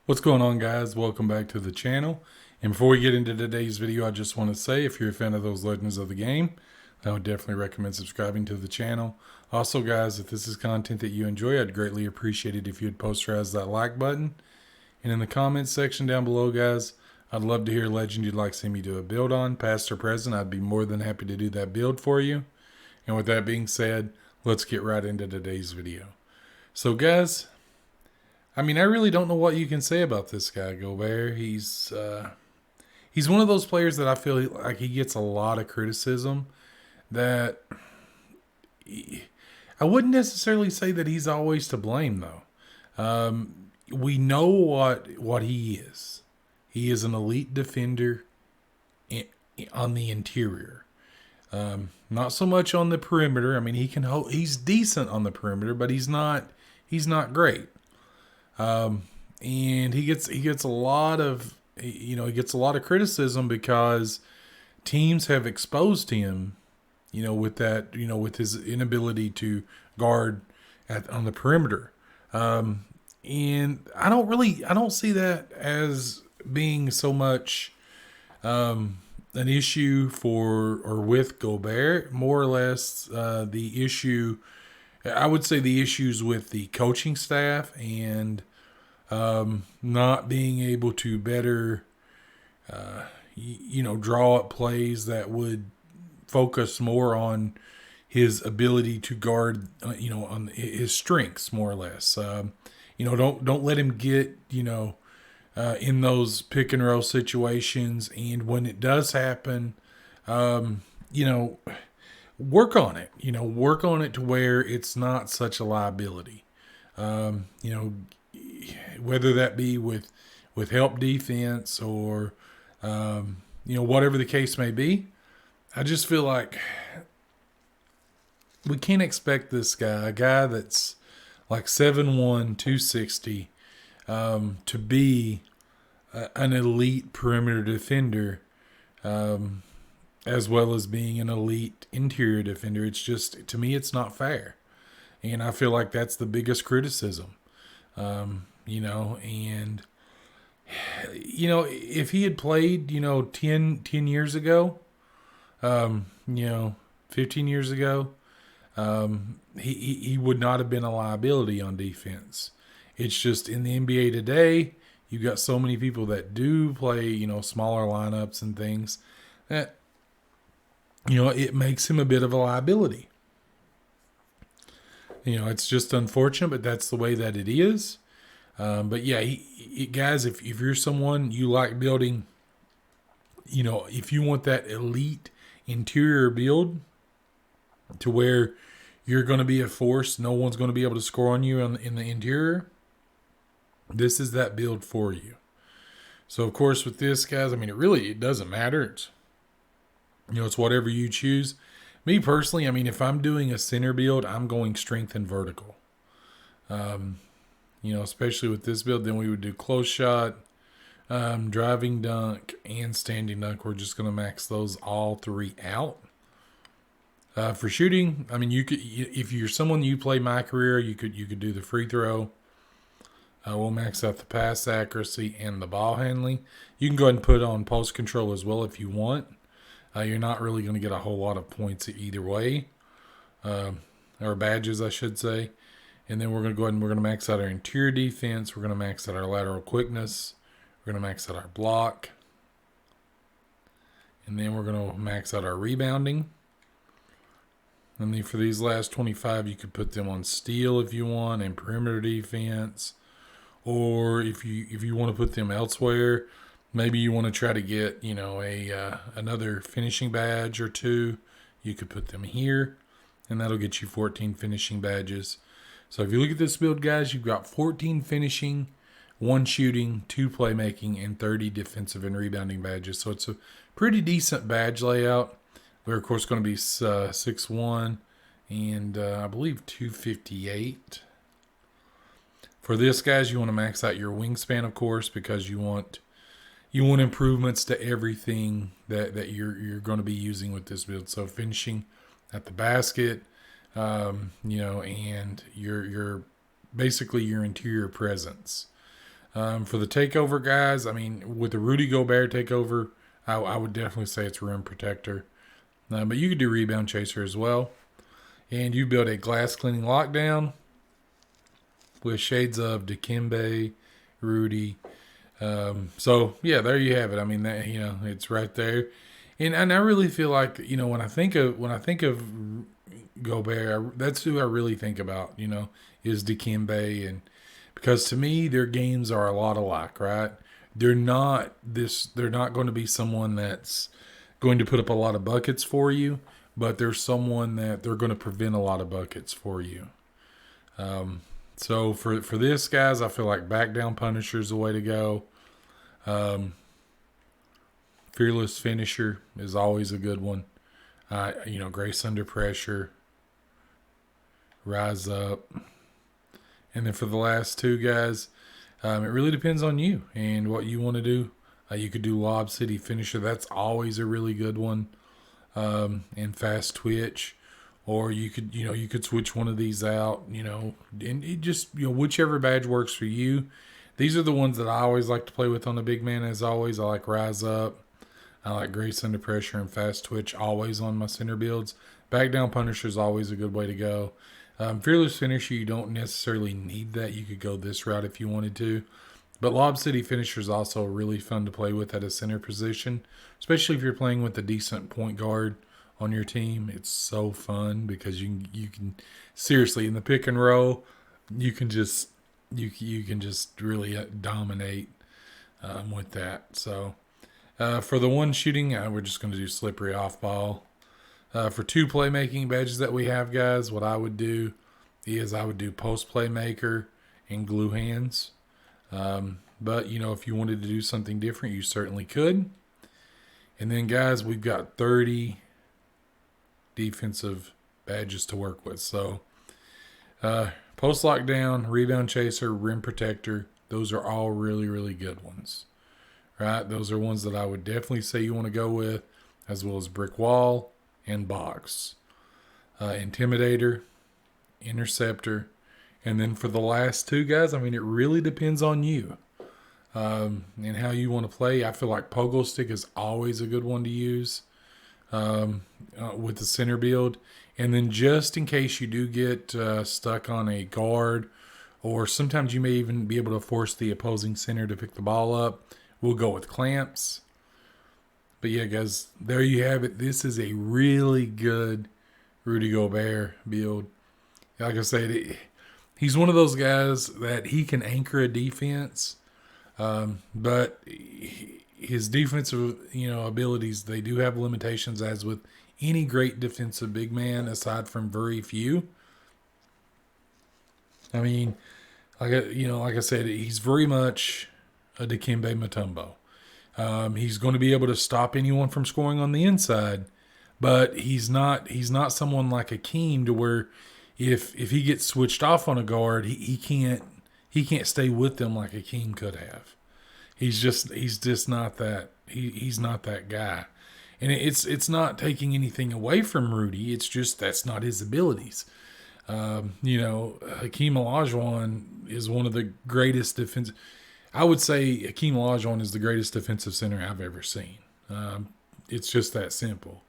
What's going on, guys? Welcome back to the channel. And before we get into today's video, I just want to say, if you're a fan of those Legends of the Game, I would definitely recommend subscribing to the channel. Also, guys, if this is content that you enjoy, I'd greatly appreciate it if you'd posterize that like button. And in the comments section down below, guys, I'd love to hear a legend you'd like to see me do a build on, past or present. I'd be more than happy to do that build for you. And with that being said, let's get right into today's video. So, guys, I really don't know what you can say about this guy, Gobert. He's one of those players that I feel like he gets a lot of criticism. That I wouldn't necessarily say that he's always to blame, though. We know what he is. He is an elite defender on the interior. Not so much on the perimeter. I mean, he can hold. He's decent on the perimeter, but he's not. He's not great. And he gets a lot of he gets a lot of criticism because teams have exposed him, with that, with his inability to guard on the perimeter. And I don't see that as being so much an issue for or with Gobert. More or less, the issue, I would say, the issues with the coaching staff and not being able to better, draw up plays that would focus more on his ability to guard, on his strengths, more or less. Don't let him get, in those pick and roll situations. And when it does happen, work on it. Work on it to where it's not such a liability. Whether that be with help defense or whatever the case may be. I just feel like we can't expect this guy, a guy that's like 7'1", 260, to be an elite perimeter defender, as well as being an elite interior defender. It's just, to me, it's not fair. And I feel like that's the biggest criticism. And if he had played, 10 years ago, 15 years ago, he would not have been a liability on defense. It's just in the NBA today, you've got so many people that do play, smaller lineups and things that, it makes him a bit of a liability. It's just unfortunate, but that's the way that it is. But yeah, guys, if you're someone you like building, if you want that elite interior build to where you're going to be a force, no one's going to be able to score on you in the interior, this is that build for you. So of course with this, guys, it doesn't matter. It's whatever you choose. Me personally, if I'm doing a center build, I'm going strength and vertical. Especially with this build, then we would do close shot, driving dunk, and standing dunk. We're just going to max those all three out. For shooting, you could, if you're someone you play my career, you could do the free throw. We'll max out the pass accuracy and the ball handling. You can go ahead and put on post control as well if you want. You're not really going to get a whole lot of points either way, or badges, I should say. And then we're going to go ahead and we're going to max out our interior defense. We're going to max out our lateral quickness. We're going to max out our block. And then we're going to max out our rebounding. And then for these last 25, you could put them on steal if you want, and perimeter defense. Or if you want to put them elsewhere, maybe you want to try to get, another finishing badge or two, you could put them here. And that'll get you 14 finishing badges. So if you look at this build, guys, you've got 14 finishing, 1 shooting, 2 playmaking, and 30 defensive and rebounding badges. So it's a pretty decent badge layout. We're, of course, going to be 6'1", and I believe 258. For this, guys, you want to max out your wingspan, of course, because you want improvements to everything that you're going to be using with this build. So finishing at the basket, and your basically your interior presence. For the takeover guys, I mean, with the Rudy Gobert takeover, I would definitely say it's rim protector. But you could do rebound chaser as well. And you build a glass cleaning lockdown with shades of Dikembe, Rudy. So yeah, there you have it. I mean, that it's right there. And I really feel like when I think of Gobert, that's who I really think about. Is Dikembe, and because to me their games are a lot alike, right? They're not this. They're not going to be someone that's going to put up a lot of buckets for you, but they're someone that they're going to prevent a lot of buckets for you. So for this, guys, I feel like back down Punisher is the way to go. Fearless Finisher is always a good one. Grace Under Pressure, Rise Up. And then for the last two guys, it really depends on you and what you want to do. You could do Lob City Finisher. That's always a really good one. And Fast Twitch. Or you could switch one of these out, and it just, whichever badge works for you. These are the ones that I always like to play with on the big man. As always, I like Rise Up. I like Grace Under Pressure and Fast Twitch always on my center builds. Back Down Punisher is always a good way to go. Fearless Finisher, you don't necessarily need that. You could go this route if you wanted to. But Lob City Finisher is also really fun to play with at a center position, especially if you're playing with a decent point guard on your team. It's so fun because you can seriously, in the pick and roll, you can just really dominate with that. So for the one shooting, we're just going to do slippery off ball. For two playmaking badges that we have, guys, what I would do is I would do post playmaker and glue hands. But if you wanted to do something different, you certainly could. And then, guys, we've got 30 defensive badges to work with. So post lockdown, rebound chaser, rim protector, those are all really, really good ones, right? Those are ones that I would definitely say you want to go with, as well as brick wall and box. Intimidator, interceptor, and then for the last two, guys, I mean, it really depends on you and how you want to play. I feel like pogo stick is always a good one to use with the center build. And then just in case you do get stuck on a guard, or sometimes you may even be able to force the opposing center to pick the ball up, we'll go with clamps. But yeah, guys, there you have it. This is a really good Rudy Gobert build. Like I said, he's one of those guys that he can anchor a defense, but his defensive, abilities, they do have limitations, as with any great defensive big man, aside from very few. I mean, like I said, he's very much a Dikembe Mutombo. He's going to be able to stop anyone from scoring on the inside, but he's not someone like Akeem, to where if he gets switched off on a guard, he can't stay with them like Akeem could have. He's just not that. He's not that guy. And it's not taking anything away from Rudy. It's just that's not his abilities. Hakeem Olajuwon is one of the greatest defensive. I would say Hakeem Olajuwon is the greatest defensive center I've ever seen. It's just that simple.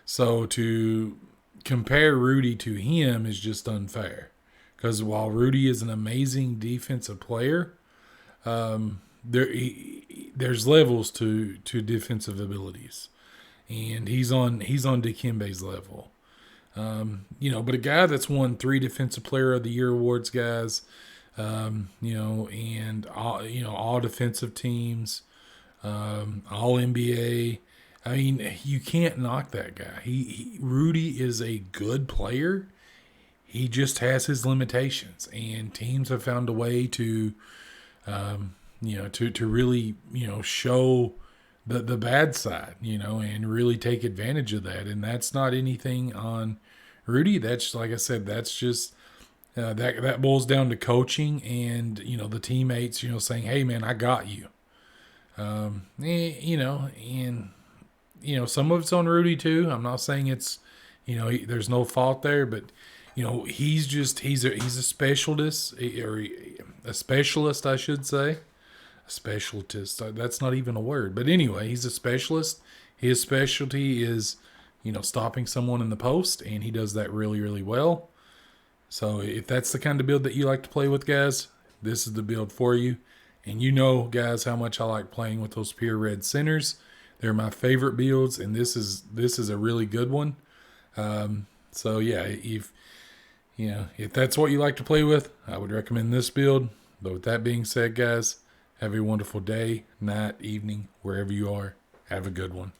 So to compare Rudy to him is just unfair. Because while Rudy is an amazing defensive player, there's levels to defensive abilities, and he's on Dikembe's level. But a guy that's won 3 Defensive Player of the Year awards, guys, and all defensive teams, all NBA. I mean, you can't knock that guy. Rudy is a good player. He just has his limitations, and teams have found a way to really, show the bad side, and really take advantage of that. And that's not anything on Rudy. That's, like I said, that's just that boils down to coaching and, the teammates, saying, hey, man, I got you. Some of it's on Rudy too. I'm not saying it's, there's no fault there, but, he's a specialist, or a specialist, I should say. specialist. That's not even a word. But anyway, he's a specialist. His specialty is, stopping someone in the post, and he does that really, really well. So if that's the kind of build that you like to play with, guys, this is the build for you. And guys, how much I like playing with those pure red centers. They're my favorite builds, and this is a really good one. So yeah, if that's what you like to play with, I would recommend this build. But with that being said, guys, have a wonderful day, night, evening, wherever you are. Have a good one.